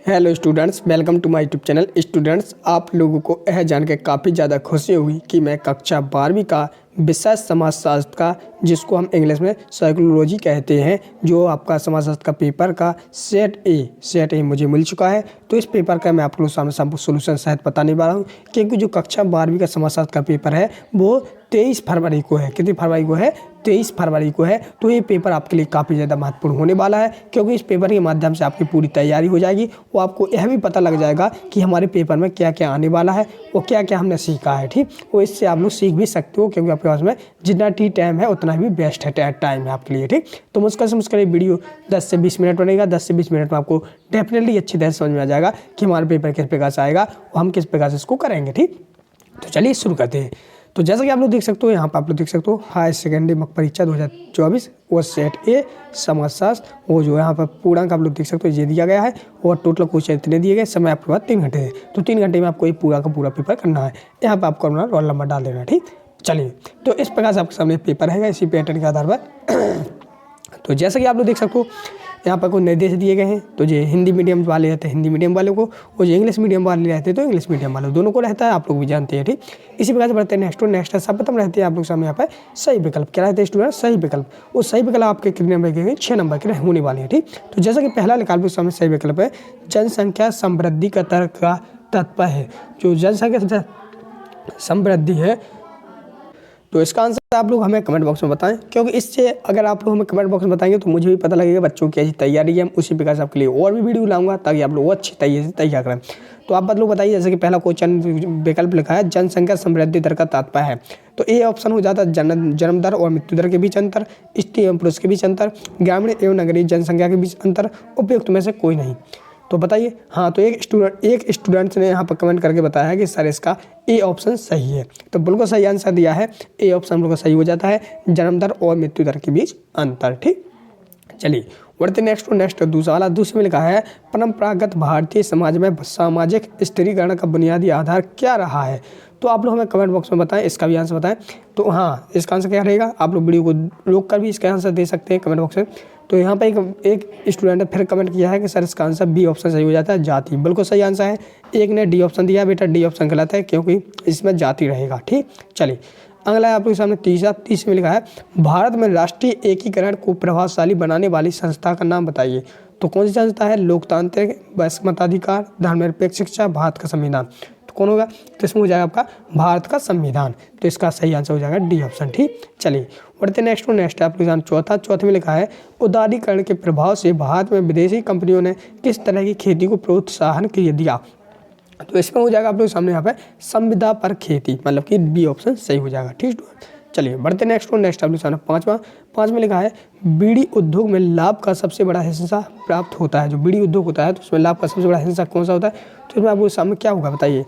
Hello students, welcome to my YouTube channel. Students, आप लोगों को यह जान के काफ़ी ज़्यादा खुशी हुई कि मैं कक्षा 12वीं का विषय समाजशास्त्र का, जिसको हम इंग्लिश में साइकोलॉजी कहते हैं, जो आपका समाजशास्त्र का पेपर का सेट ए मुझे मिल चुका है। तो इस पेपर का मैं आप लोगों के सामने सब सोल्यूशन शायद बताने वाला हूँ, क्योंकि जो कक्षा 12वीं का समाजशास्त्र का पेपर है वो 23 फरवरी को है। कितनी फरवरी को है? 23 फरवरी को है। तो ये पेपर आपके लिए काफ़ी ज़्यादा महत्वपूर्ण होने वाला है, क्योंकि इस पेपर के माध्यम से आपकी पूरी तैयारी हो जाएगी और आपको यह भी पता लग जाएगा कि हमारे पेपर में क्या क्या आने वाला है और क्या क्या हमने सीखा है। ठीक, और इससे आप लोग सीख भी सकते हो, क्योंकि आपके पास में जितना टाइम है उतना ही बेस्ट है टाइम है आपके लिए। ठीक, तो मुश्किल से मुश्किल वीडियो 10 से 20 मिनट बनेगा। 10 से 20 मिनट में आपको डेफिनेटली अच्छी तरह समझ में आ जाएगा कि हमारा पेपर किस प्रकार से आएगा और हम किस प्रकार से इसको करेंगे। ठीक, तो चलिए शुरू करते हैं। तो जैसा कि आप लोग देख सकते हो, यहाँ पर आप लोग देख सकते हो हायर सेकेंडरी मुख्य परीक्षा 2024 और सेट ए समाजशास्त्र, वो जो यहाँ पर पूर्णांक आप लोग देख सकते हो ये दिया गया है और टोटल क्वेश्चन इतने दिए गए। समय आपके पास 3 घंटे है, तो 3 घंटे में आपको ये पूरा का पूरा पेपर करना है। यहाँ पर आपको अपना रोल नंबर डाल देना है। ठीक, चलिए, तो इस प्रकार से आपके सामने पेपर है इसी पैटर्न के आधार पर। तो जैसा कि आप लोग देख सकते हो, यहाँ पर कुछ निर्देश दिए गए हैं। तो जो हिंदी मीडियम वाले रहते हैं हिंदी मीडियम वालों को, और जो इंग्लिश मीडियम वाले रहते हैं तो इंग्लिश मीडियम वालों दोनों को रहता है, आप लोग भी जानते हैं। ठीक, इसी प्रकार से बढ़ते हैं नेक्स्ट सर्वप्रथम रहते हैं आप लोग सामने यहाँ पर सही विकल्प। क्या रहते हैं स्टूडेंट? सही विकल्प। वो सही विकल्प आपके कितने नंबर के? 6 नंबर के होने वाले हैं। ठीक, तो जैसा कि पहला लिखा आप लोग सामने सही विकल्प है, जनसंख्या समृद्धि का तर्क का तात्पर्य है। जो जनसंख्या समृद्धि है, तो इसका आंसर आप लोग हमें कमेंट बॉक्स में बताएं, क्योंकि इससे अगर आप लोग हमें कमेंट बॉक्स में बताएंगे तो मुझे भी पता लगेगा बच्चों की ऐसी तैयारी है। उसी प्रकार से आपके लिए और भी वीडियो लाऊंगा ताकि आप लोग अच्छी तरीके से तैयार करें। तो आप लोग बताइए, जैसे कि पहला क्वेश्चन विकल्प लिखा है जनसंख्या समृद्धि दर का तात्पर्य है, तो ए ऑप्शन हो जाता है जन्म दर और मृत्यु दर के बीच अंतर, स्त्री एवं पुरुष के बीच अंतर, ग्रामीण एवं नगरीय जनसंख्या के बीच अंतर, उपयुक्त में से कोई नहीं। तो बताइए। हाँ, तो एक स्टूडेंट ने यहाँ पर कमेंट करके बताया है कि सर इसका ए ऑप्शन सही है। तो बिल्कुल सही आंसर दिया है, ए ऑप्शन बिल्कुल सही हो जाता है, जन्म दर और मृत्यु दर के बीच अंतर। ठीक, चलिए बढ़ते नेक्स्ट दूसरा वाला। दूसरे में लिखा है परंपरागत भारतीय समाज में सामाजिक स्थिरीकरण का बुनियादी आधार क्या रहा है। तो आप लोग हमें कमेंट बॉक्स में बताएं, इसका भी आंसर बताएं। तो हाँ, इसका आंसर क्या रहेगा? आप लोग वीडियो को रोक कर भी इसका आंसर दे सकते हैं कमेंट बॉक्स में। तो यहाँ पर एक स्टूडेंट ने फिर कमेंट किया है कि सर इसका आंसर बी ऑप्शन सही हो जाता है, जाति। बिल्कुल सही आंसर है। एक ने डी ऑप्शन दिया, बेटा डी ऑप्शन गलत है, क्योंकि इसमें जाति रहेगा। ठीक, चलिए अगला है आप लोग सामने तीसरे में लिखा है भारत में राष्ट्रीय एकीकरण को प्रभावशाली बनाने वाली संस्था का नाम बताइए। तो कौन सी संस्था है? लोकतांत्रिक, वयस्क मताधिकार, धर्मनिरपेक्ष शिक्षा, भारत का संविधान। तो कौन होगा? तो इसमें हो जाएगा आपका भारत का संविधान। तो इसका सही आंसर हो जाएगा डी ऑप्शन। ठीक, चलिए बढ़ते नेक्स्ट आप लोग चौथे में लिखा है उदारीकरण के प्रभाव से भारत में विदेशी कंपनियों ने किस तरह की खेती को प्रोत्साहन दिया। तो इसमें हो जाएगा आप लोग सामने यहाँ पे संविदा पर खेती, मतलब कि बी ऑप्शन सही हो जाएगा। ठीक, चलिए बढ़ते नेक्स्ट आप लोग सामने पाँच में लिखा है बीड़ी उद्योग में लाभ का सबसे बड़ा हिस्सा प्राप्त होता है। जो बीड़ी उद्योग होता है तो उसमें लाभ का सबसे बड़ा हिस्सा कौन सा होता है? तो इसमें आपको सामने क्या होगा बताइए?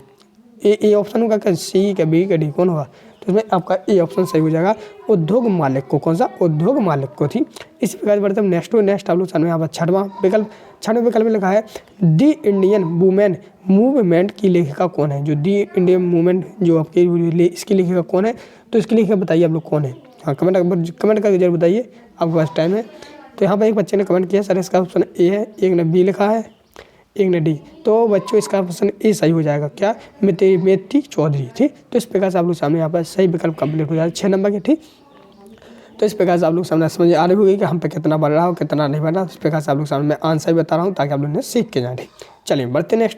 ए ऑप्शन होगा क्या? सी क्या बी क्या डी? कौन होगा? तो इसमें आपका ए ऑप्शन सही हो जाएगा, उद्योग मालिक को। कौन सा? उद्योग मालिक को। थी इसी प्रकार बढ़ते हम नेक्स्ट आप लोग सामने यहाँ पर छठवां विकल्प में लिखा है दी इंडियन वुमेन मूवमेंट की लेखिका कौन है। जो दी इंडियन मूवमेंट जो आपकी इसकी लेखिका कौन है? तो इसकी लेखिका बताइए आप लोग कौन है। हाँ, कमेंट करके जरूर बताइए, आपके पास टाइम है। तो यहाँ पर एक बच्चे ने कमेंट किया सर इसका ऑप्शन ए है, एक ने बी लिखा है, एक ने डी। तो बच्चों इसका ऑप्शन ए सही हो जाएगा। क्या? मेथी चौधरी। ठीक, तो इस प्रकार से आप लोग सामने यहाँ पर सही विकल्प कंप्लीट हो जाए 6 नंबर के। ठीक, तो इस प्रकार से आप लोग सामने समझ आ रही होगी कि हम पे कितना बढ़ रहा हो कितना नहीं बढ़ रहा। इस प्रकार से आप लोग सामने मैं आंसर भी बता रहा हूँ ताकि आप लोग ने सीख के जाए। चलिए बढ़ते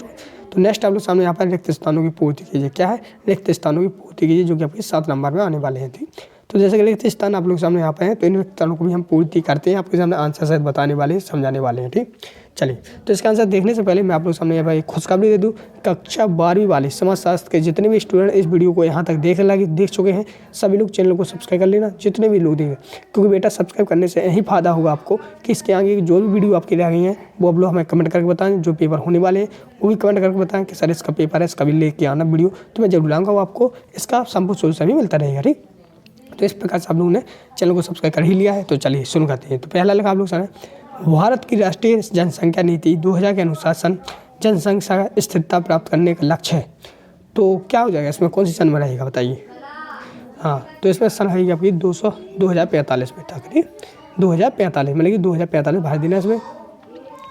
तो नेक्स्ट आप लोग सामने यहाँ पर रिक्त स्थानों की पूर्ति कीजिए। क्या है? रिक्त स्थानों की पूर्ति कीजिए, जो कि आपके 7 नंबर में आने वाले हैं। ठीक, तो जैसे कि रिक्त स्थान आप लोग सामने यहाँ पे हैं, तो इन रिक्त स्थानों को भी हम पूर्ति करते हैं, आपके सामने आंसर शायद बताने वाले हैं, समझाने वाले हैं। ठीक, चलिए तो इसका आंसर देखने से पहले मैं आप लोग सामने यहाँ पर एक खुशखबरी दे दूँ। कक्षा 12वीं वाले समाजशास्त्र के जितने भी स्टूडेंट इस वीडियो को यहाँ तक देख चुके हैं, सभी लोग चैनल को सब्सक्राइब कर लेना, जितने भी लोग देखें, क्योंकि बेटा सब्सक्राइब करने से यही फायदा होगा आपको कि इसके आगे जो भी वीडियो आपकी रह गई हैं वो आप लोग हमें कमेंट करके बताएं। जो पेपर होने वाले हैं वो भी कमेंट करके बताएं कि सर इसका पेपर है, इसका भी लेके आना वीडियो, तो मैं जरूर लाऊंगा, आपको इसका संपूर्ण सोल्यूशन भी मिलता रहेगा। ठीक, तो इस प्रकार से आप लोगों ने चैनल को सब्सक्राइब कर ही लिया है। तो चलिए शुरू करते हैं। तो पहला लिखा आप लोग सारे भारत की राष्ट्रीय जनसंख्या नीति 2000 के अनुसार जनसंख्या स्थिरता प्राप्त करने का लक्ष्य है। तो क्या हो जाएगा इसमें? कौन सी सन में रहेगा बताइए? हाँ, तो इसमें सन रहेगी आपकी 2045 में तक। 2045 मतलब कि 2045 भारत दिन है इसमें।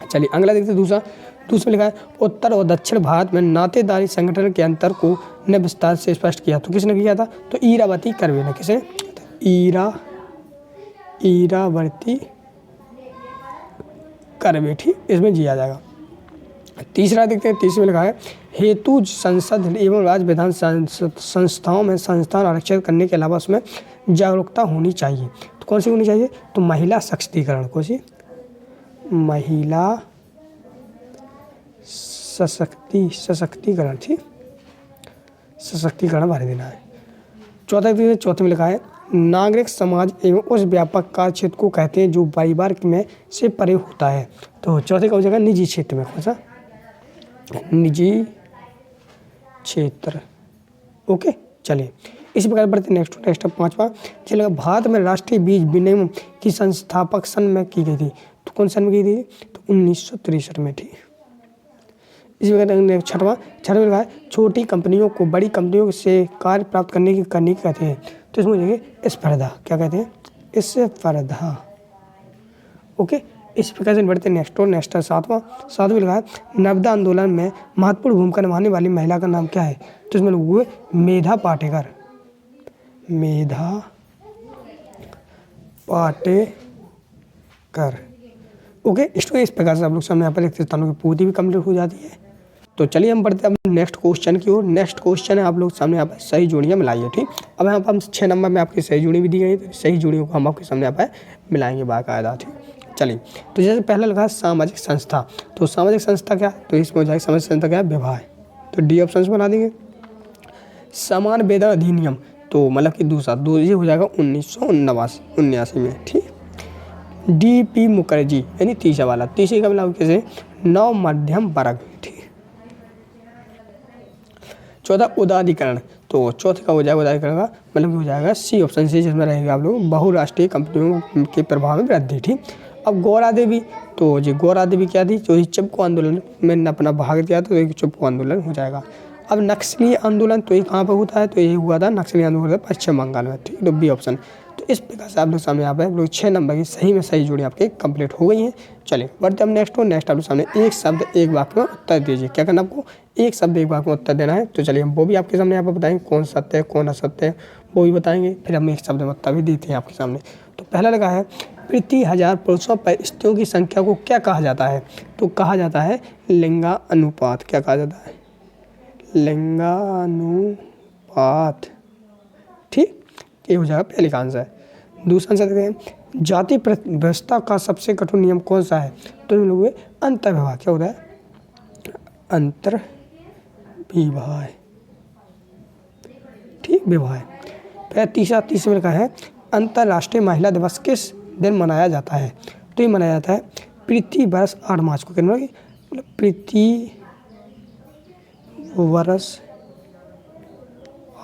चलिए अगला देखते हैं दूसरा। दूसरे में लिखा है उत्तर और दक्षिण भारत में नातेदारी संगठन के अंतर को ने विस्तार से स्पष्ट किया। तो किसने किया था? तो इरावती कर्वे ने। किसने? इरावती कर्वे। ठीक, इसमें जिया जाएगा। तीसरा देखते हैं, तीसरे में लिखा है हेतु संसद एवं राज्य विधान संस्थाओं में संस्थान आरक्षित करने के अलावा उसमें जागरूकता होनी चाहिए। तो कौन सी होनी चाहिए? तो महिला सशक्तिकरण। कौन सी? महिला सशक्तिकरण। ठीक, सशक्तिकरण भर देना है। चौथे में लिखा है नागरिक समाज एवं उस व्यापक कार्य क्षेत्र को कहते हैं जो परिवार में से परे होता है। तो चौथे का हो जाएगा निजी क्षेत्र में। कौन सा? निजी क्षेत्र। ओके, चलिए इसी प्रकार बढ़ते नेक्स्ट पांचवा चलेगा। भारत में राष्ट्रीय बीज विनिमय की संस्थापक सन में की गई थी। तो कौन सन में की थी? तो 1963 में। ठीक, इसी प्रकार छठवां में लिखा है छोटी कंपनियों को बड़ी कंपनियों से कार्य प्राप्त करने की कहते हैं। तो इसमें देखिए स्पर्धा। क्या कहते हैं? स्पर्धा। ओके, इस प्रकार से बढ़ते नेक्स्ट सातवां लिखा है नर्मदा आंदोलन में महत्वपूर्ण भूमिका निभाने वाली महिला का नाम क्या है? तो इसमें हुए मेधा पाटेकर। ओके, इस प्रकार से आप लोग सामने यहाँ पर लिखते स्थानों की पूर्ति भी कंप्लीट हो जाती है। तो चलिए हम बढ़ते हैं अब नेक्स्ट क्वेश्चन की ओर। नेक्स्ट क्वेश्चन है आप लोग सामने यहाँ पर सही जोड़ियाँ मिलाइए। ठीक, अब यहाँ पर हम 6 नंबर में आपकी सही जोड़ी भी दी गई, तो सही जोड़ियों को हम आपके सामने यहाँ पर मिलाएंगे बाकायदा। ठीक, चलिए तो जैसे पहला लगा सामाजिक संस्था। तो सामाजिक संस्था क्या? तो इसमें हो जाएगा सामाजिक संस्था क्या है? विवाह। तो डी ऑप्शन बना देंगे। समान वेतन अधिनियम, तो मतलब कि दूसरा ये हो जाएगा 1979 में। ठीक, DP मुखर्जी यानी तीसरा वाला। तीसरे का मतलब कैसे? नव मध्यम वर्ग। ठीक, चौथा उदारीकरण। तो चौथे का हो जाएगा उदारीकरण का मतलब हो जाएगा सी ऑप्शन से, जिसमें रहेगा आप लोग बहुराष्ट्रीय कंपनियों के प्रभाव में वृद्धि। ठीक, अब गौरा देवी। तो जी गौरा देवी क्या थी? जो चिपको आंदोलन में अपना भाग दिया, तो एक चिपको आंदोलन हो जाएगा। अब नक्सली आंदोलन तो ये कहाँ पर होता है? तो ये हुआ था नक्सली आंदोलन पश्चिम बंगाल में। ठीक, तो बी ऑप्शन। तो इस प्रकार से आप लोग सामने यहाँ पर 6 नंबर की सही में सही जोड़ी आपके कंप्लीट हो गई हैं। चलिए बढ़ते हम नेक्स्ट आप लोग सामने एक शब्द एक वाक्य में उत्तर दीजिए। क्या करना आपको? एक शब्द एक वाक्य में उत्तर देना है। तो चलिए हम वो भी आपके सामने यहाँ पर बताएंगे, कौन सत्य है कौन असत्य है वो भी बताएंगे। फिर हम एक शब्द में उत्तर भी देते हैं आपके सामने। तो पहला लगा है प्रति 1000 पुरुषों पर स्त्रियों की संख्या को क्या कहा जाता है? तो कहा जाता है लिंगानुपात। क्या कहा जाता है? लिंगानुपात। ठीक, ये हो जाएगा पहले का आंसर। दूसरा आंसर देखते हैं जाति व्यवस्था का सबसे कठोर नियम कौन सा है? तो इन लोगों अंतर्विवाह। क्या होता है? अंतर्विवाह। ठीक, विवाह। फिर तीसरे में लिखा है अंतर्राष्ट्रीय महिला दिवस किस दिन मनाया जाता है? तो ये मनाया जाता है प्रति वर्ष 8 मार्च को। कितना? मतलब प्रति वर्ष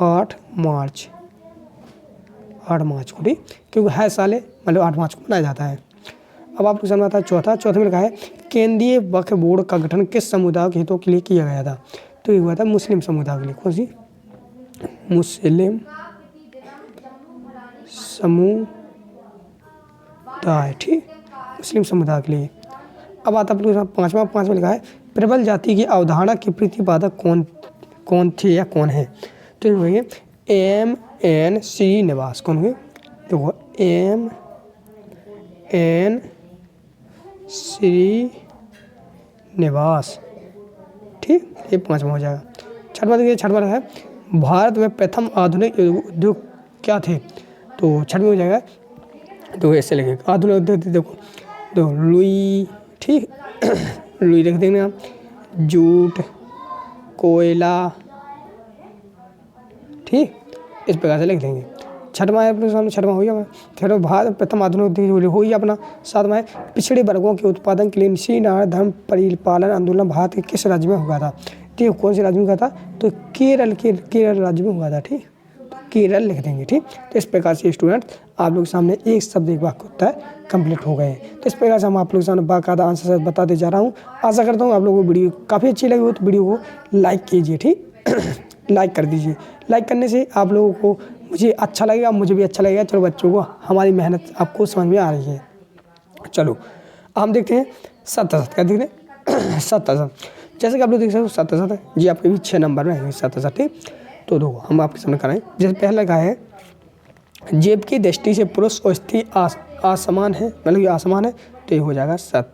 8 मार्च को। ठीक, क्योंकि हर साल मतलब 8 मार्च को मनाया जाता है। अब आपको समझ आता है चौथे में लिखा है केंद्रीय वक्फ बोर्ड का गठन किस समुदाय के हितों के लिए किया गया था? तो ये हुआ था मुस्लिम समुदाय के लिए। कौन सी? मुस्लिम समुदाय। ठीक, मुस्लिम समुदाय के लिए। अब आता है पांच में लिखा है प्रबल जाति की अवधारणा के प्रतिपादक कौन थे या कौन है? तो ये हुए M.N. श्रीनिवास। कौन हुए? देखो M.N. श्रीनिवास। ठीक, ये 5वां हो जाएगा। छठवां है भारत में प्रथम आधुनिक उद्योग क्या थे? तो 6वें हो जाएगा। तो ऐसे लिखेगा आधुनिक उद्योग। देखो तो रुई। ठीक, रुई लिख देंगे आप, जूट, कोयला। ठीक, इस प्रकार से लिख देंगे। छठवां है अपने सामने, छठवां हो गया। फिर भारत प्रथम आधुनिक उद्योग हो गया अपना। 7वां है पिछड़े वर्गों के उत्पादन के लिए श्रीनारायण धर्म परिपालन आंदोलन भारत के किस राज्य में हुआ था? ठीक, कौन से राज्य में हुआ था? तो केरल राज्य में हुआ था। ठीक, तो केरल लिख देंगे। ठीक, तो इस प्रकार से स्टूडेंट आप लोग सामने एक शब्द एक वाक्य उत्तर कंप्लीट हो गए। तो इस प्रकार से हम आप लोग सामने बाकायदा आंसर बताते जा रहा हूँ। आशा करता हूँ आप लोगों को वीडियो काफ़ी अच्छी लगी हो तो वीडियो को लाइक कीजिए। ठीक, लाइक कर दीजिए। लाइक करने से आप लोगों को मुझे अच्छा लगेगा, मुझे भी अच्छा लगेगा। चलो बच्चों को हमारी मेहनत आपको समझ में आ रही है। चलो हम देखते हैं सत्य असत्य। क्या देखते हैं? सतसठ, जैसे कि आप लोग देख सकते हो सतसठ जी आपके भी 6 नंबर में है सतसठ। ठीक, तो देखो हम आपके सामने कराएं। जैसे पहला का है जेब की दृष्टि से पुरुष और स्त्री असमान है, मतलब ये आसमान है, तो ये हो जाएगा सत।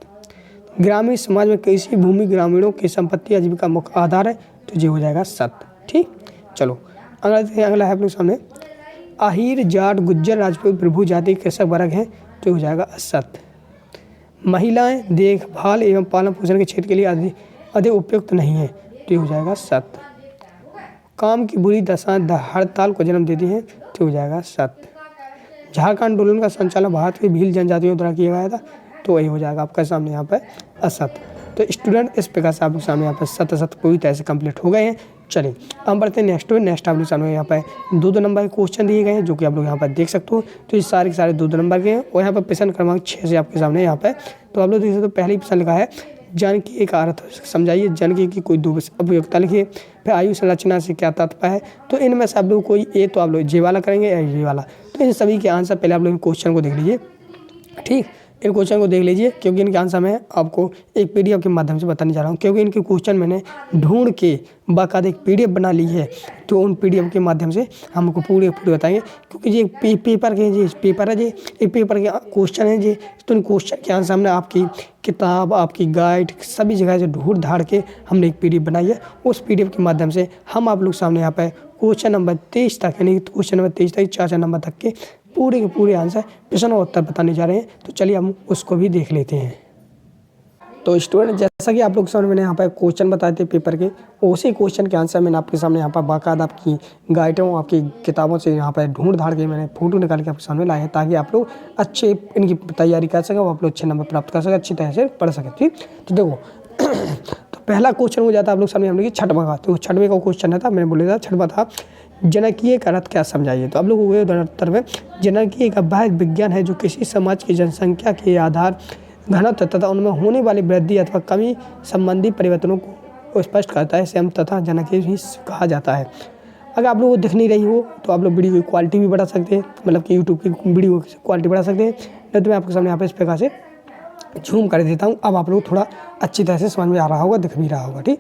ग्रामीण समाज में कृषि भूमि ग्रामीणों की संपत्ति आजीविका मुख्य आधार है, तो ये हो जाएगा सत। ठीक, चलो अगला है अपने सामने आहिर जाट गुज्जर राजपूत प्रभु जाति कृषक वर्ग है, तो हो जाएगा असत। महिलाएं देखभाल एवं पालन पोषण के क्षेत्र के लिए अधिक उपयुक्त नहीं है, तो हो जाएगा सत। काम की बुरी दशा हड़ताल को जन्म देती है, तो हो जाएगा सत। झारखंड आंदोलन का संचालन भारत की भील जनजातियों द्वारा किया गया था, तो वही हो जाएगा आपका सामने यहाँ पर असत। तो स्टूडेंट इस प्रकार से आपके सामने यहाँ पर सत पूरी तरह से कंप्लीट हो गए हैं। चलिए हम बढ़ते हैं नेक्स्ट आप लोग सामने यहाँ पर 2 नंबर के क्वेश्चन दिए गए हैं, जो कि आप लोग यहाँ पर देख सकते हो। तो ये सारे के सारे 2 नंबर के हैं और यहाँ पर प्रश्न क्रमांक 6 से आपके सामने यहाँ पर, तो आप लोग देख सकते हो पहले ही प्रश्न लिखा है जानकी का अर्थ समझाइए, जानकी की कोई 2 उपयोगिता लिखिए, फिर आयु संरचना से क्या तात्पर्य है। तो इनमें से आप लोग कोई ए तो आप लोग जे वाला करेंगे या ये वाला, तो इन सभी के आंसर पहले आप लोग क्वेश्चन को देख लीजिए। ठीक, इन क्वेश्चन को देख लीजिए, क्योंकि इनके आंसर मैं आपको एक पीडीएफ के माध्यम से बताने जा रहा हूँ, क्योंकि इनके क्वेश्चन मैंने ढूंढ के बाकायदा एक पीडीएफ बना ली है, तो उन पीडीएफ के माध्यम से हमको पूरे बताएंगे। क्योंकि ये पेपर है जी एक पेपर के क्वेश्चन है जी, तो उन क्वेश्चन के आंसर हमने आपकी किताब आपकी गाइड सभी जगह से ढूंढ धाड़ के हमने एक पीडीएफ बनाई है। उस पीडीएफ के माध्यम से हम आप लोग सामने यहाँ पर क्वेश्चन नंबर 23 तक, यानी क्वेश्चन नंबर 23 तक 4 नंबर तक के पूरे आंसर प्रश्न और उत्तर बताने जा रहे हैं। तो चलिए हम उसको भी देख लेते हैं। तो स्टूडेंट जैसा कि आप लोग सामने मैंने यहाँ पर क्वेश्चन बताए थे पेपर के, उसी क्वेश्चन के आंसर मैंने आपके सामने यहाँ पर बाकायदा आपकी गाइडों आपकी किताबों से यहाँ पर ढूंढ धाड़ के मैंने फोटो निकाल के आपके सामने लाए हैं, ताकि आप लोग अच्छे इनकी तैयारी कर सकें और आप लोग अच्छे नंबर प्राप्त कर सकें, अच्छी तरह से पढ़ सकें। ठीक, तो देखो तो पहला क्वेश्चन हो जाता है आप लोग सामने हमने कि छठवां का, तो छठवें का क्वेश्चन था, मैंने बोला था छठवां था जनकीय का अर्थ क्या समझाइए। तो आप लोग हुए उत्तर में जनकीय का बाह्य विज्ञान है जो किसी समाज की जनसंख्या के आधार घनत्व तथा उनमें होने वाली वृद्धि अथवा कमी संबंधी परिवर्तनों को स्पष्ट करता है, इसे हम तथा जनकीय भी कहा जाता है। अगर आप लोगों को दिख नहीं रही हो तो आप लोग वीडियो की क्वालिटी भी बढ़ा सकते हैं, मतलब कि यूट्यूब की वीडियो की क्वालिटी बढ़ा सकते हैं, नहीं तो मैं आपके सामने यहाँ पर इस प्रकार से झूम कर देता हूँ। अब आप लोग थोड़ा अच्छी तरह से समझ में आ रहा होगा, दिख भी रहा होगा। ठीक,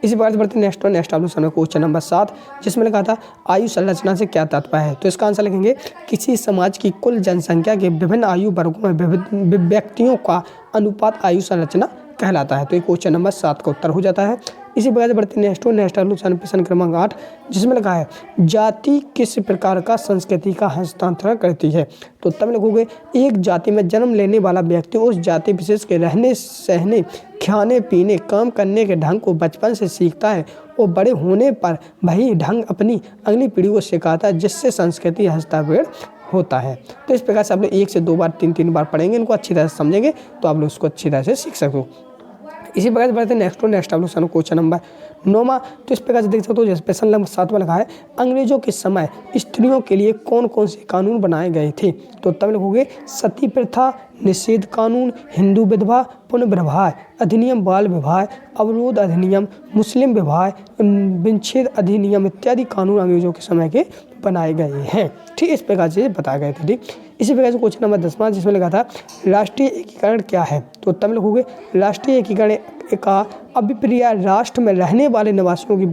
इसी प्रकार से बढ़ते नेक्स्ट आप लोग सामने क्वेश्चन नंबर 7, जिसमें लिखा था आयु संरचना से क्या तात्पर्य है। तो इसका आंसर लिखेंगे किसी समाज की कुल जनसंख्या के विभिन्न आयु वर्गों में विभिन्न व्यक्तियों का अनुपात आयु संरचना कहलाता है। तो ये क्वेश्चन नंबर 7 का उत्तर हो जाता है। इसी प्रकार से बढ़ते नेक्स्ट आप लोग सामने प्रश्न क्रमांक 8, जिसमें लिखा है जाति किस प्रकार का संस्कृति का हस्तांतरण करती है। तो तब लिखोगे एक जाति में जन्म लेने वाला व्यक्ति उस जाति विशेष के रहने सहने खाने पीने काम करने के ढंग को बचपन से सीखता है और बड़े होने पर वही ढंग अपनी अगली पीढ़ी को सिखाता है, जिससे संस्कृति हस्तांतरण होता है। तो इस प्रकार से आप लोग 1 से 2 बार 3 बार पढ़ेंगे, इनको अच्छी तरह से समझेंगे तो आप लोग उसको अच्छी तरह से सीख सको। इसी प्रकार से बढ़ते नेक्स्ट आप लोग सामने क्वेश्चन नंबर 9। तो इस प्रकार से देख सकते हो जैसे प्रश्न नंबर 7 में लिखा है अंग्रेजों के समय स्त्रियों के लिए कौन कौन से कानून बनाए गए थे। तो तब लिखोगे सती प्रथा निषेध कानून, हिंदू विधवा पुनर्विवाह अधिनियम, बाल विवाह अवरोध अधिनियम, मुस्लिम विवाह विच्छेद अधिनियम इत्यादि कानून अंग्रेजों के समय के बनाए गए हैं। ठीक, इस प्रकार से बताए गए थे। ठीक, इसी प्रकार से क्वेश्चन नंबर 10 जिसमें लिखा था राष्ट्रीय एकीकरण क्या है। तो तब लिखोगे राष्ट्रीय एकीकरण का अभिप्राय राष्ट्र में रहने वाले निवासियों के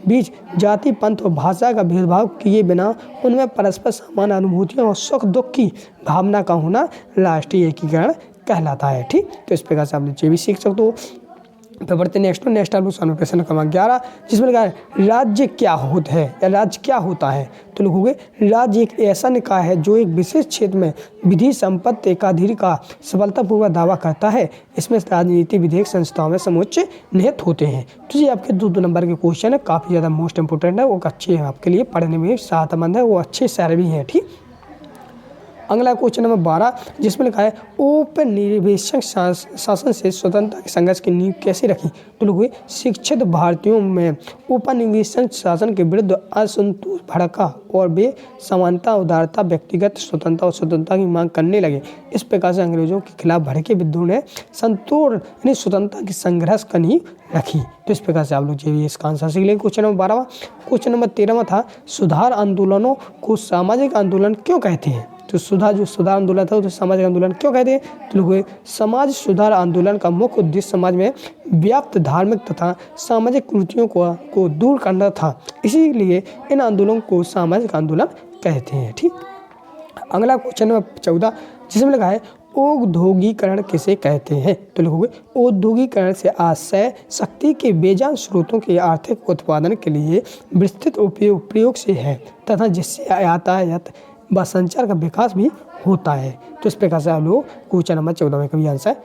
बीच जाति पंथ और भाषा का भेदभाव किए बिना उनमें परस्पर समान अनुभूतियों और सुख दुख की भावना का होना राष्ट्रीय एकीकरण कहलाता है। ठीक, तो इस प्रकार से आप ये भी सीख सकते हो। फिर बढ़ते नेक्स्ट आप लोग सामने प्रश्न क्रमांक 11, जिसमें लिखा है राज्य क्या होता है या राज्य क्या होता है। तो लिखोगे राज्य एक ऐसा निकाय है जो एक विशेष क्षेत्र में विधि संपत्ति एकाधिकार का सफलतापूर्वक दावा करता है। इसमें राजनीति विधेयक संस्थाओं में समुच्चय निहित होते हैं। तो ये आपके 2 नंबर के क्वेश्चन है, काफ़ी ज़्यादा मोस्ट इंपोर्टेंट है, वो अच्छे हैं आपके लिए, पढ़ने में सहायतामंद है, वो अच्छे सर भी हैं। ठीक, अगला क्वेश्चन नंबर 12, जिसमें लिखा है औपनिवेशिक शासन से स्वतंत्रता के संघर्ष की नींव कैसे रखी। तो लोग शिक्षित भारतीयों में औपनिवेशिक शासन के विरुद्ध असंतोष भड़का और वे समानता उदारता व्यक्तिगत स्वतंत्रता और स्वतंत्रता की मांग करने लगे। इस प्रकार से अंग्रेजों के खिलाफ भड़के विद्रोह ने संतोष स्वतंत्रता की संघर्ष का नींव रखी। तो इस प्रकार से आप लोग ये इसका आंसर सीख लेंगे। Question number 12। क्वेश्चन नंबर 13 था सुधार आंदोलनों को सामाजिक आंदोलन क्यों कहते हैं। तो जो सुधार आंदोलन था उसे सामाजिक आंदोलन क्यों कहते हैं? तो लोग समाज सुधार आंदोलन का मुख्य उद्देश्य समाज में व्याप्त धार्मिक तथा सामाजिक कुरीतियों को दूर करना था। इसीलिए इन आंदोलनों को सामाजिक आंदोलन कहते हैं। ठीक, अगला क्वेश्चन नंबर 14 जिसमें लिखा है औद्योगिकरण किसे कहते हैं? तो लिखोगे औद्योगिकरण से आशय शक्ति के बेजान स्रोतों के आर्थिक उत्पादन के लिए विस्तृत प्रयोग से है तथा जिससे यातायात व संचार का विकास भी होता है। तो इस प्रकार से आप लोग क्वेश्चन नंबर 14 में कभी आंसर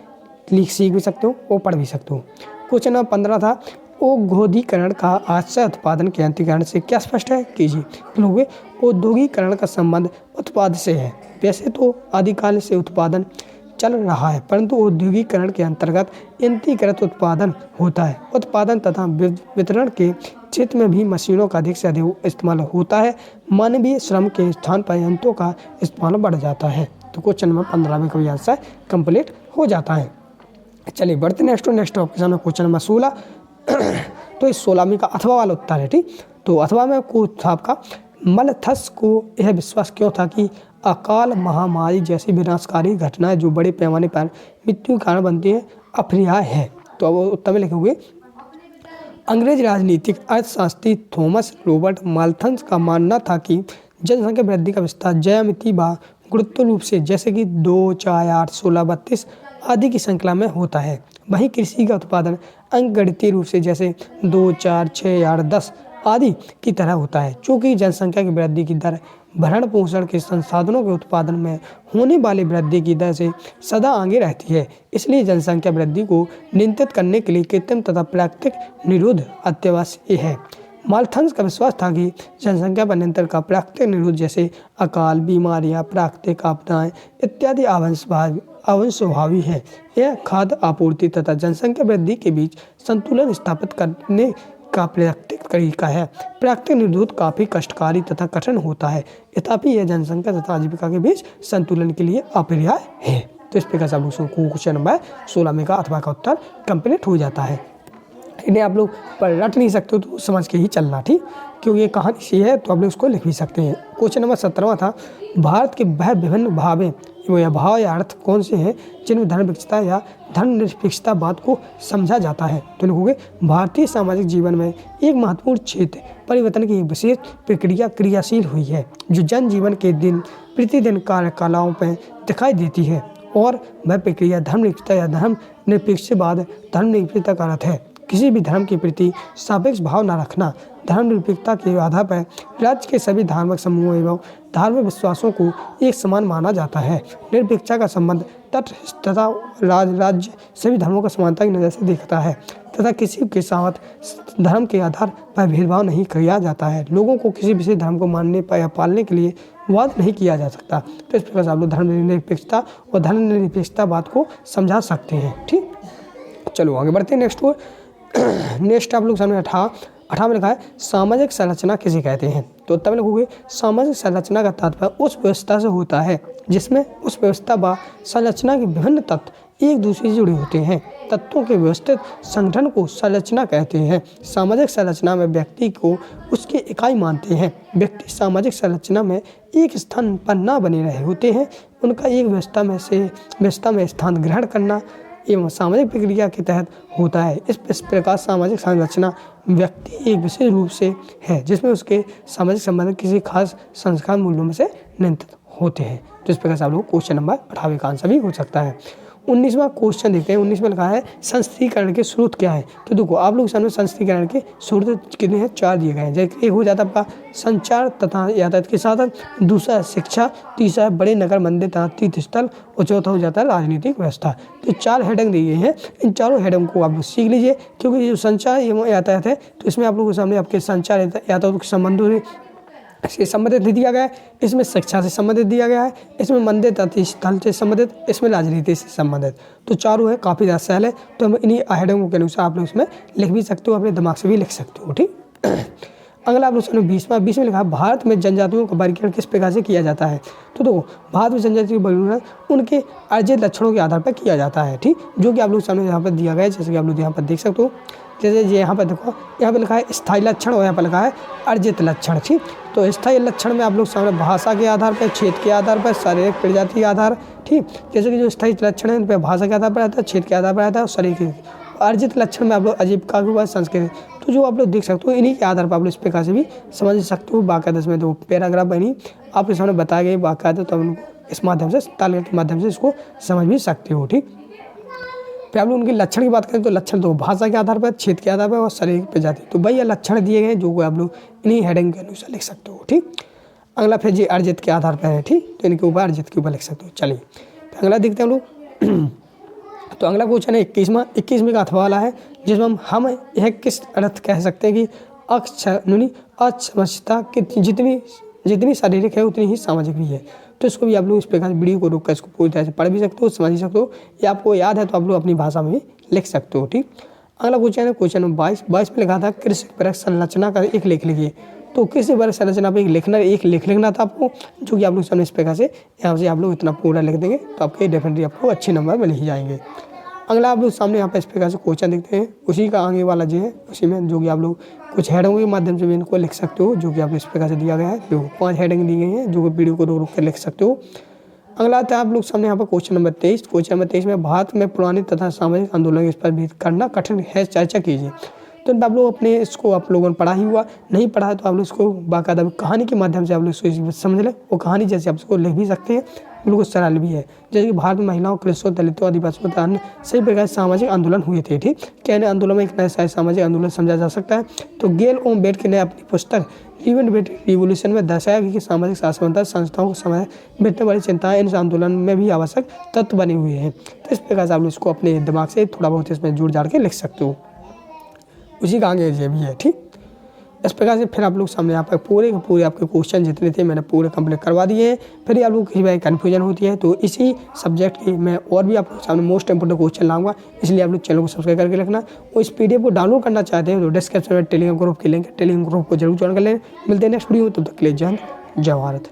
सीख भी सकते हो और पढ़ भी सकते हो। क्वेश्चन नंबर 15 था औद्योगिकरण का आशय उत्पादन के अंतिकरण से क्या स्पष्ट है? कीजिए। तो लोग औद्योगिकरण का संबंध उत्पाद से है। वैसे तो आदिकाल से उत्पादन चल रहा है परंतु औद्योगिकरण के अंतर्गत यंत्रीकृत उत्पादन होता है। उत्पादन तथा वितरण के क्षेत्र में भी मशीनों का अधिक से अधिक इस्तेमाल होता है। मानवीय श्रम के स्थान पर यंत्रों का इस्तेमाल बढ़ जाता है। तो क्वेश्चन नंबर 15 में कभी आंसर कंप्लीट हो जाता है। चलिए बढ़ते नेक्स्ट आपके सामने क्वेश्चन नंबर 16 तो इस 16वीं का अथवा वाला उत्तर है। ठीक, तो अथवा में था आपका मलथस को यह विश्वास क्यों था कि अकाल महामारी जैसी विनाशकारी घटनाएं जो बड़े पैमाने पर मृत्यु के कारण बनती है अप्रिय है। तो अब उत्तर में लिखोगे अंग्रेज राजनीतिक अर्थशास्त्री थॉमस रॉबर्ट माल्थस का मानना था कि जनसंख्या वृद्धि का विस्तार ज्यामिति व गुरुत्व रूप से जैसे कि 2, 4, 8, 16, 32 आदि की श्रृंखला में होता है। वहीं कृषि का उत्पादन अंकगणितीय रूप से जैसे 2, 4, 6, 8, 10 आदि की तरह होता है। चूँकि जनसंख्या की वृद्धि की दर भरण पोषण के संसाधनों के उत्पादन में होने वाली वृद्धि की दर से सदा आगे रहती है, इसलिए जनसंख्या वृद्धि को नियंत्रित करने के लिए कृत्रिम तथा प्राकृतिक निरोध अत्यावश्यक है। माल्थस का विश्वास था कि जनसंख्या पर नियंत्रण का प्राकृतिक निरोध जैसे अकाल, बीमारियां, प्राकृतिक आपदाएं इत्यादि अवश्यभावी है। यह खाद्य आपूर्ति तथा जनसंख्या वृद्धि के बीच संतुलन स्थापित करने का प्राकृतिक तरीका है। प्राकृतिक निरोध काफी कष्टकारी तथा कठिन होता है, तथापि यह जनसंख्या तथा आजीविका के बीच संतुलन के लिए अपरिहार्य है। तो इस प्रकार से आप लोग क्वेश्चन नंबर 16 में का अथवा का उत्तर कंप्लीट हो जाता है। इन्हें आप लोग पर रट नहीं सकते तो समझ के ही चलना, ठीक, क्योंकि ये कहानी सी है तो आप लोग उसको लिख भी सकते हैं। क्वेश्चन नंबर 17 था भारत के वह विभिन्न भाव या अर्थ कौन से हैं जिनमें धर्मनिरपेक्षता या धर्मनिरपेक्षतावाद को समझा जाता है? तो लिखोगे भारतीय सामाजिक जीवन में एक महत्वपूर्ण क्षेत्र परिवर्तन की एक विशेष प्रक्रिया क्रियाशील हुई है जो जनजीवन के दिन प्रतिदिन कार्यकलापों पर दिखाई देती है और वह प्रक्रिया धर्मनिरपेक्षता या धर्मनिरपेक्षवाद। धर्मनिरपेक्षता का अर्थ है किसी भी धर्म के प्रति सापेक्ष भाव न रखना। धर्मनिरपेक्षता के आधार पर राज्य के सभी धार्मिक समूहों एवं धार्मिक विश्वासों को एक समान माना जाता है। निरपेक्षता का संबंध तटस्थ तथा राज्य सभी धर्मों का समानता की नज़र से देखता है तथा किसी के साथ धर्म के आधार पर भेदभाव नहीं किया जाता है। लोगों को किसी विशेष धर्म को मानने पर या पालने के लिए वाद नहीं किया जा सकता। तो इस प्रकार से आप लोग धर्मनिरपेक्षता और धर्मनिरपेक्षतावाद को समझा सकते हैं। ठीक, चलो आगे बढ़ते हैं नेक्स्ट आप लोग सामने 18 में लिखा है सामाजिक संरचना किसे कहते हैं? तो तब लिखोगे सामाजिक संरचना का तात्पर्य उस व्यवस्था से होता है जिसमें उस व्यवस्था व संरचना के विभिन्न तत्व एक दूसरे से जुड़े होते हैं। तत्वों के व्यवस्थित संगठन को संरचना कहते हैं। सामाजिक संरचना में व्यक्ति को उसकी इकाई मानते हैं। व्यक्ति सामाजिक संरचना में एक स्थान पर न बने रहे होते हैं। उनका एक व्यवस्था में स्थान ग्रहण करना एवं सामाजिक प्रक्रिया के तहत होता है। इस प्रकार सामाजिक संरचना व्यक्ति एक विशेष रूप से है जिसमें उसके सामाजिक संबंध किसी खास संस्कार मूल्यों में से नियंत्रित होते हैं। तो इस प्रकार से आप लोग क्वेश्चन नंबर 18 का आंसर भी हो सकता है। 19वां क्वेश्चन देखते हैं। 19 में लिखा है संस्कृतिकरण के स्रोत क्या है? तो देखो आप लोग सामने संस्कृतिकरण के स्रोत कितने हैं? 4 दिए गए हैं। जैसे एक हो जाता है आपका संचार तथा यातायात के साधन, दूसरा शिक्षा, तीसरा बड़े नगर मंदिर तथा तीर्थ स्थल और चौथा हो जाता है राजनीतिक व्यवस्था। तो 4 हेडिंग दिए हैं। इन चारों हेडिंग को आप लोग सीख लीजिए क्योंकि जो संचार एवं यातायात है तो इसमें आप लोगों के सामने आपके संचार यातायात के संबंधों से संबंधित दिया गया है, इसमें शिक्षा से संबंधित दिया गया है, इसमें मंदिर तथा स्थल से संबंधित, इसमें राजनीति से संबंधित। तो चारों है काफ़ी ज़्यादा सहल है। तो हम इन्हीं हेडिंगों के अनुसार आप लोग इसमें लिख भी सकते हो, अपने दिमाग से भी लिख सकते हो। ठीक, अगला आप लोग सामने 20 में लिखा है भारत में जनजातियों का वर्गीकरण किस प्रकार से किया जाता है। तो देखो भारत में जनजातियों का वर्गीकरण उनके अर्जित लक्षणों के आधार पर किया जाता है, ठीक, जो कि आप लोग सामने यहाँ पर दिया गया है, जैसे कि आप लोग यहाँ पर देख सकते हो। जैसे यहाँ पर देखो, यहाँ पर लिखा है स्थायी लक्षण और यहाँ पर लिखा है अर्जित लक्षण, ठीक। तो स्थायी लक्षण में आप लोग सामने भाषा के आधार पर, क्षेत्र के आधार पर, शारीरिक प्रजाति के आधार, ठीक। जैसे कि जो स्थायी लक्षण है उन पर भाषा के आधार पर आता है, क्षेत्र के आधार पर आता है और शरीर के। अर्जित लक्षण में आप लोग आजीविका के बाद संस्कृति, तो जो आप लोग देख सकते हो इन्हीं के आधार पर आप लोग इस प्रकार से भी समझ सकते हो। बाकायदा इसमें तो पैराग्राफ बनी आपके सामने बताए गए बाकायदा, तो हम इस माध्यम से तालिका के माध्यम से इसको समझ भी सकते हो, ठीक। फिर आप लोग उनके लक्षण की बात करें तो लक्षण तो भाषा के आधार पर, क्षेत्र के आधार पर और शारीरिक प्रजाति, तो भाई ये लक्षण दिए गए हैं जो आप लोग इन्हीं हेडिंग के अनुसार लिख सकते हो, ठीक। अगला फिर जी अर्जित के आधार पर है, ठीक, तो इनके ऊपर अर्जित के ऊपर लिख सकते हो। चलिए अगला देखते हैं हम लोग। तो अगला क्वेश्चन है 21वें का अथवा वाला है, जिसमें हम यह किस अर्थ कह सकते हैं कि असमंजसता की जितनी शारीरिक है उतनी ही सामाजिक भी है। तो इसको भी आप लोग इस प्रकार वीडियो को रोक कर इसको पूरी तरह से पढ़ भी सकते हो, समझ भी सकते हो, या आपको याद है तो आप लोग अपनी भाषा में भी लिख सकते हो, ठीक। अगला क्वेश्चन है क्वेश्चन नंबर 22 में लिखा था कृषि परक संरचना का एक लेख लिखिए। तो कृषि परक संरचना पर एक लेख लिखना था आपको, जो कि आप लोग सामने इस प्रकार से यहाँ से आप लोग इतना पूरा लिख देंगे तो आपके डेफिनेटली आपको अच्छे नंबर मिल ही जाएंगे। अगला आप लोग सामने यहाँ पर इस प्रकार से क्वेश्चन देखते हैं, उसी का आगे वाला जो है उसी में जो कि आप लोग कुछ हेडिंगों के माध्यम से भी इनको लिख सकते हो, जो कि आप इस प्रकार से दिया गया है। जो 5 हेडिंग दी गई हैं जो कि वीडियो को रोक कर लिख सकते हो। अगला आता है आप लोग सामने यहाँ पर क्वेश्चन नंबर 23। क्वेश्चन नंबर 23 में भारत में पुराने तथा सामाजिक आंदोलन इस पर भेद करना कठिन है, चर्चा कीजिए। तो आप लोग अपने इसको आप लोगों ने पढ़ा ही हुआ, नहीं पढ़ा है तो आप लोग इसको बाकायदा कहानी के माध्यम से आप लोग इसको समझ लें, और कहानी जैसे आप इसको लिख भी सकते हैं, बिल्कुल सरल भी है। जैसे कि भारत में महिलाओं, कृषकों, दलितों, आदिवासियों तथा अन्य सही प्रकार से सामाजिक आंदोलन हुए थे, ठीक। कहने आंदोलन में एक नया सामाजिक आंदोलन समझा जा सकता है। तो गेल ओम्बेडकर ने अपनी पुस्तक रिवोल्यूशन में दर्शाया कि सामाजिक असमानता संस्थाओं को समय बेहतर वाली चिंताएं इन आंदोलन में भी आवश्यक तत्व बने हुए हैं। तो इस प्रकार से आप इसको अपने दिमाग से थोड़ा बहुत इसमें जुड़ जाड़ के लिख सकते हो, उसी का आगे ये भी है, ठीक। इस प्रकार से फिर आप लोग सामने यहाँ पर पूरे के पूरे आपके क्वेश्चन जितने थे मैंने पूरे कंप्लीट करवा दिए हैं। फिर आप लोग किसी बार कन्फ्यूजन होती है तो इसी सब्जेक्ट के मैं और भी आप लोग सामने मोस्ट इंपोर्टेंट क्वेश्चन लाऊंगा, इसलिए आप लोग चैनल को सब्सक्राइब करके रखना। और इस PDF को डाउनलोड करना चाहते हैं तो डिस्क्रिप्शन में टेलीग्राम ग्रुप की लिंक है, टेलीग्राम ग्रुप को जरूर ज्वाइन कर लें। मिलते हैं नेक्स्ट वीडियो में, तब तक के लिए जय हिंद, जय भारत।